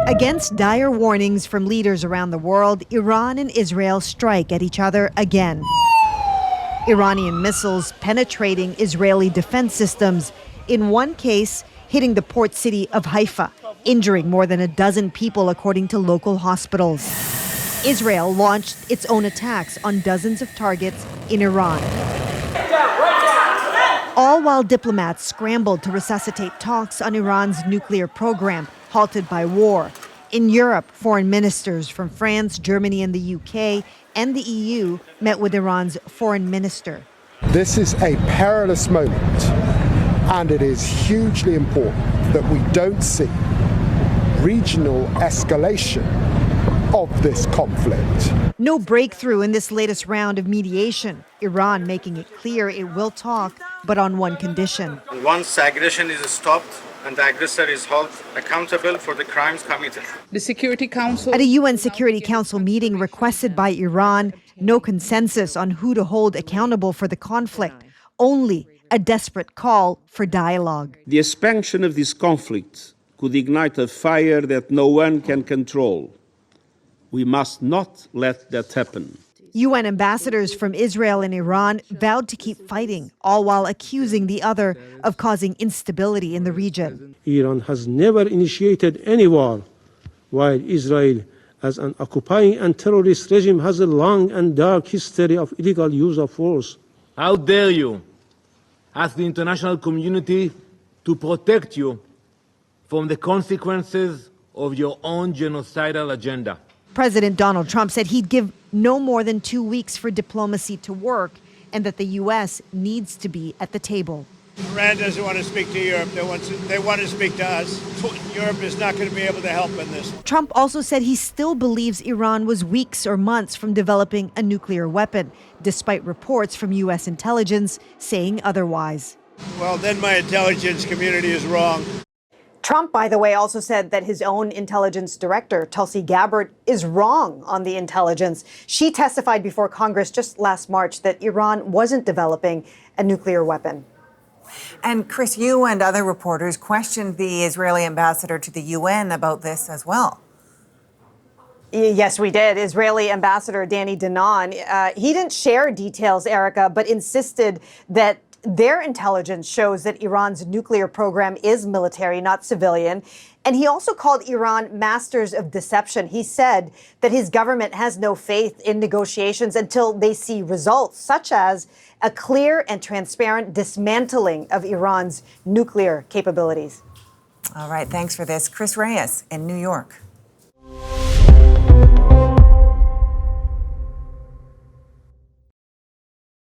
Against dire warnings from leaders around the world, Iran and Israel strike at each other again. Iranian missiles penetrating Israeli defense systems, in one case hitting the port city of Haifa, injuring more than a dozen people according to local hospitals. Israel launched its own attacks on dozens of targets in Iran. All while diplomats scrambled to resuscitate talks on Iran's nuclear program, halted by war. In Europe, foreign ministers from France, Germany, and the UK and the EU met with Iran's foreign minister. This is a perilous moment, and it is hugely important that we don't see regional escalation of this conflict. No breakthrough in this latest round of mediation. Iran making it clear it will talk, but on one condition. Once aggression is stopped and the aggressor is held accountable for the crimes committed. The Security Council. At a UN Security Council meeting requested by Iran, no consensus on who to hold accountable for the conflict, only a desperate call for dialogue. The expansion of this conflict could ignite a fire that no one can control. We must not let that happen. UN ambassadors from Israel and Iran vowed to keep fighting, all while accusing the other of causing instability in the region. Iran has never initiated any war, while Israel, as an occupying and terrorist regime, has a long and dark history of illegal use of force. How dare you ask the international community to protect you from the consequences of your own genocidal agenda? President Donald Trump said he'd give no more than 2 weeks for diplomacy to work and that the U.S. needs to be at the table. Iran doesn't want to speak to Europe. They want to speak to us. Europe is not going to be able to help in this. Trump also said he still believes Iran was weeks or months from developing a nuclear weapon, despite reports from U.S. intelligence saying otherwise. Well, then my intelligence community is wrong. Trump, by the way, also said that his own intelligence director, Tulsi Gabbard, is wrong on the intelligence. She testified before Congress just last March that Iran wasn't developing a nuclear weapon. And Chris, you and other reporters questioned the Israeli ambassador to the UN about this as well. Yes, we did. Israeli Ambassador Danny Danon, he didn't share details, Erica, but insisted that their intelligence shows that Iran's nuclear program is military, not civilian. And he also called Iran masters of deception. He said that his government has no faith in negotiations until they see results, such as a clear and transparent dismantling of Iran's nuclear capabilities. All right, thanks for this. Chris Reyes in New York.